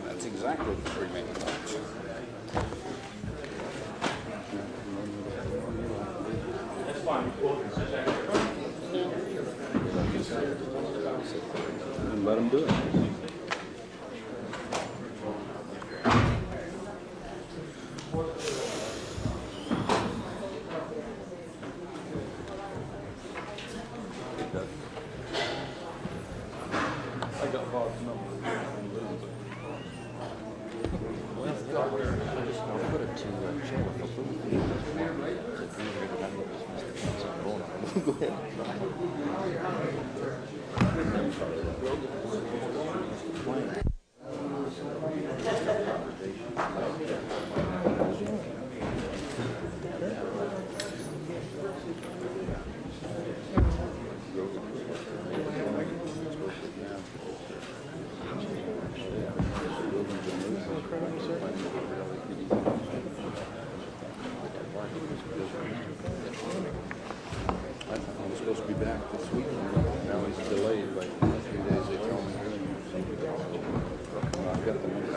That's exactly the three main points. That's fine. And let them do it. I'm supposed to be back this week. Now he's delayed by 3 days. They told me. I've got the number.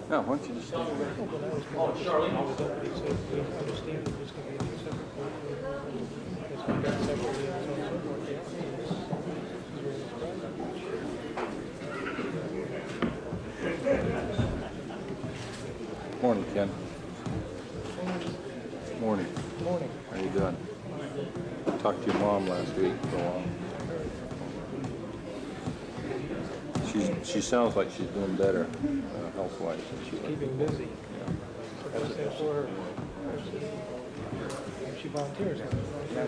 No, why don't you just stay? Oh, Charlene. Morning, Ken. Morning. Morning. How you doing? Talked to your mom last week for a while. She sounds like she's doing better health-wise than she was. Keeping busy. So that's there for her. She volunteers.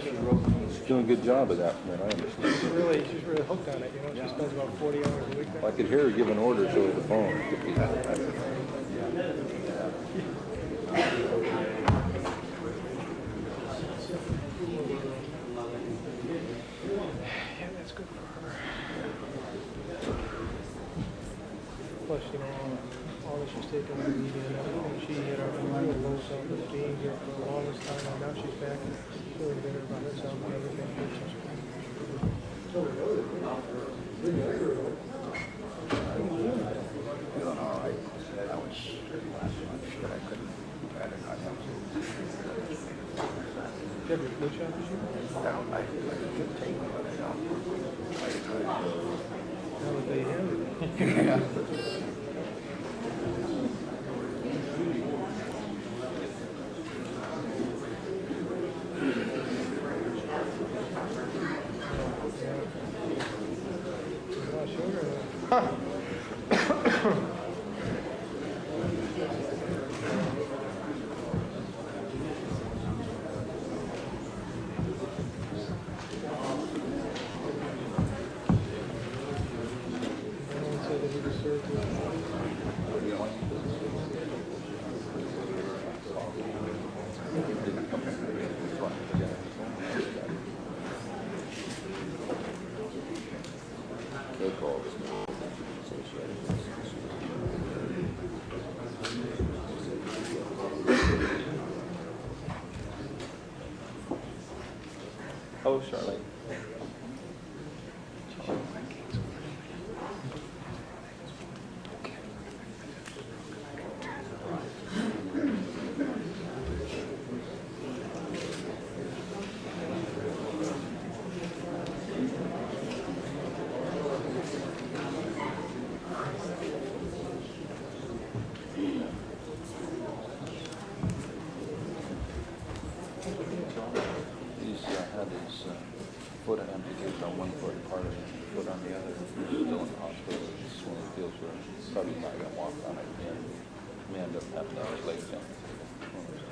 She's doing a good job of that, man. I understand. She's really hooked on it. You know, she spends about 40 hours a week there. I could hear her giving orders over the phone. Yeah, that's good for her. Plus, you know, all that she's taken on the media and everything, she had already low self-esteem here for the longest time, and now she's back and feeling better about herself and everything. Feeling all right. I was last month. Shit, I couldn't. I did not have to. Did you have your flu shot this year? No, I couldn't take it, but I don't. How would they have it? Yeah. Said that he was served with Hello, Charlotte. He's had his foot amputated on one foot, part of his foot on the other. He's still in the hospital. It's one of the deals where probably not going to walk on it again. May end up having to have his legs in.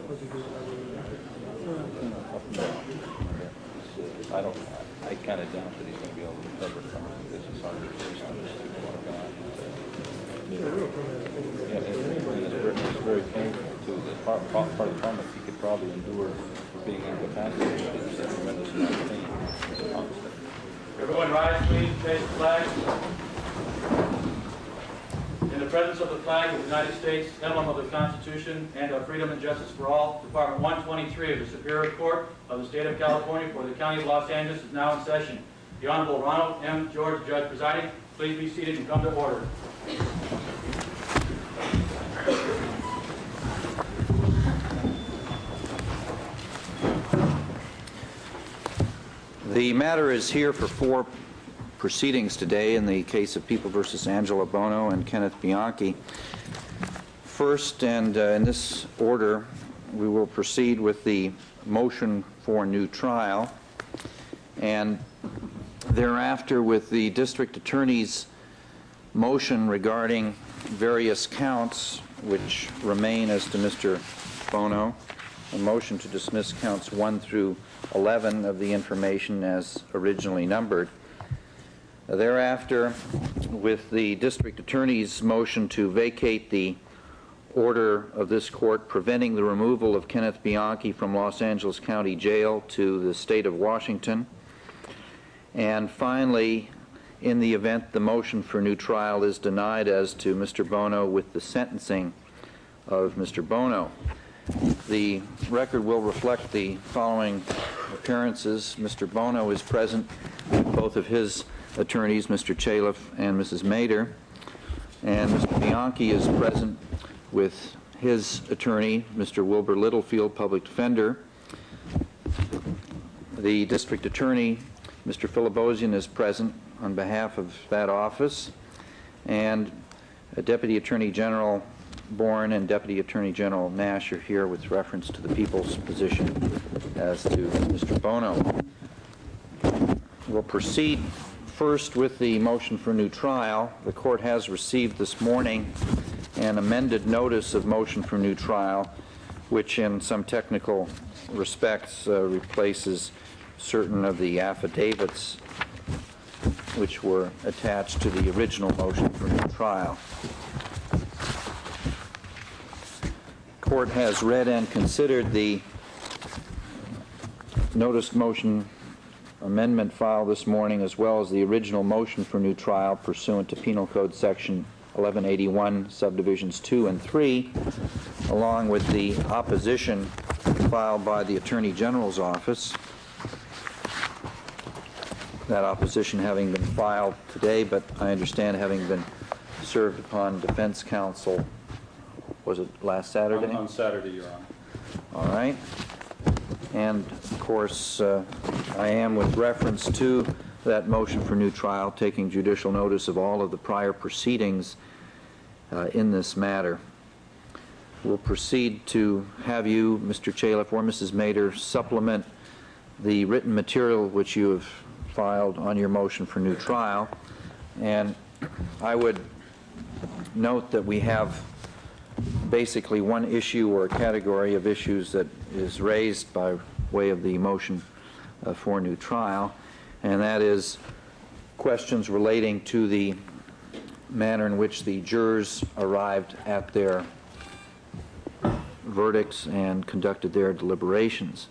What's he do? Up and down. I don't. I kind of doubt that he's going to be able to recover from it because his heart rate is too far gone. Yeah, it's very painful too. The part of the problem is he could probably endure being incapacitated. It's a tremendous amount of pain. It's constant. Everyone rise, please, face the flag. In the presence of the flag of the United States, emblem of the Constitution, and of freedom and justice for all, Department 123 of the Superior Court of the State of California for the County of Los Angeles is now in session. The Honorable Ronald M. George, Judge presiding. Please be seated and come to order. The matter is here for 4 proceedings today in the case of People v. Angela Bono and Kenneth Bianchi. First, and in this order, we will proceed with the motion for new trial, and thereafter with the district attorney's motion regarding various counts which remain as to Mr. Bono, a motion to dismiss counts 1 through 11 of the information as originally numbered. Thereafter, with the district attorney's motion to vacate the order of this court preventing the removal of Kenneth Bianchi from Los Angeles County Jail to the state of Washington. And finally, in the event the motion for new trial is denied as to Mr. Bono, with the sentencing of Mr. Bono. The record will reflect the following appearances. Mr. Bono is present with both of his attorneys, Mr. Chaliff and Mrs. Mader, and Mr. Bianchi is present with his attorney, Mr. Wilbur Littlefield, public defender. The district attorney, Mr. Filibosian, is present on behalf of that office, and Deputy Attorney General Bourne and Deputy Attorney General Nash are here with reference to the people's position as to Mr. Bono. We'll proceed first with the motion for new trial. The court has received this morning an amended notice of motion for new trial, which in some technical respects replaces certain of the affidavits which were attached to the original motion for new trial. The court has read and considered the notice motion amendment filed this morning, as well as the original motion for new trial pursuant to Penal Code Section 1181, subdivisions 2 and 3, along with the opposition filed by the Attorney General's office. That opposition having been filed today, but I understand having been served upon defense counsel, was it last Saturday? On Saturday, Your Honor. All right. And, of course, I am, with reference to that motion for new trial, taking judicial notice of all of the prior proceedings in this matter. We'll proceed to have you, Mr. Chaliff or Mrs. Mader, supplement the written material which you have filed on your motion for new trial. And I would note that we have basically one issue or a category of issues that is raised by way of the motion for new trial, and that is questions relating to the manner in which the jurors arrived at their verdicts and conducted their deliberations.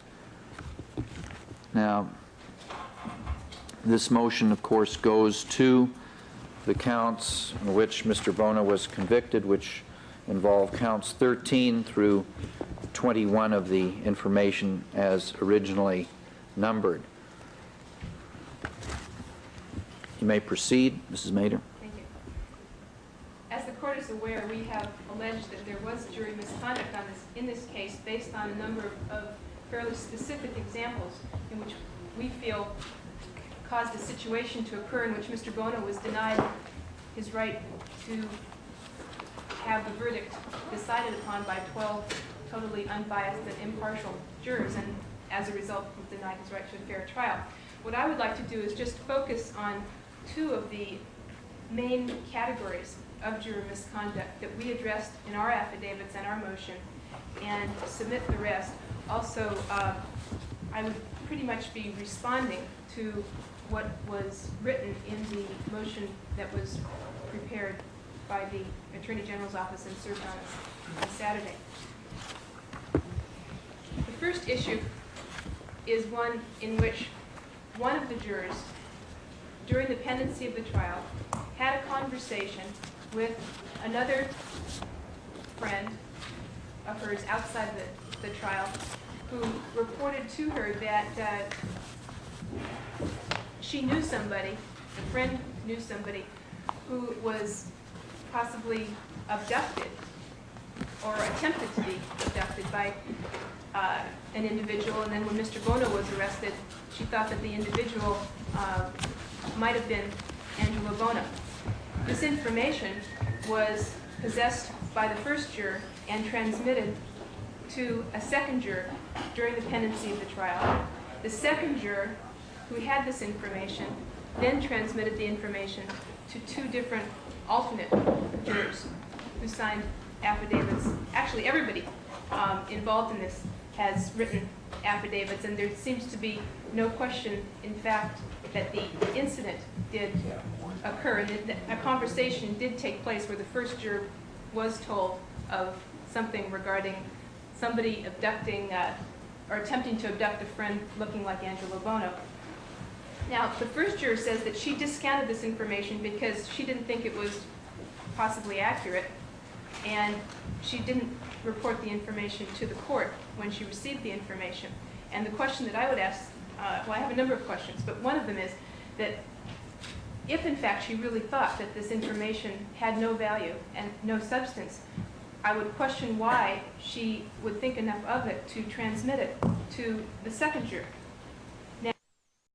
Now, this motion, of course, goes to the counts in which Mr. Bono was convicted, which involve counts 13 through 21 of the information as originally numbered. You may proceed, Mrs. Mader. Thank you. As the court is aware, we have alleged that there was jury misconduct in this case based on a number of fairly specific examples in which we feel caused a situation to occur in which Mr. Bono was denied his right to have the verdict decided upon by 12 totally unbiased and impartial jurors, and as a result was denied his right to a fair trial. What I would like to do is just focus on two of the main categories of juror misconduct that we addressed in our affidavits and our motion, and submit the rest. Also, I would pretty much be responding to what was written in the motion that was prepared by the Attorney General's office and served on us on Saturday. The first issue is one in which one of the jurors, during the pendency of the trial, had a conversation with another friend of hers outside the trial, who reported to her that she knew somebody, the friend knew somebody, who was possibly abducted or attempted to be abducted by an individual, and then when Mr. Bono was arrested, she thought that the individual might have been Angela Bono. This information was possessed by the first juror and transmitted to a second juror during the pendency of the trial. The second juror, who had this information, then transmitted the information to two different alternate jurors who signed affidavits. Actually, everybody involved in this has written affidavits, and there seems to be no question, in fact, that the incident did occur, and that a conversation did take place where the first juror was told of something regarding somebody abducting or attempting to abduct a friend looking like Angela Bono. Now, the first juror says that she discounted this information because she didn't think it was possibly accurate, and she didn't report the information to the court when she received the information. And the question that I would ask, well, I have a number of questions, but one of them is that if in fact she really thought that this information had no value and no substance, I would question why she would think enough of it to transmit it to the second juror.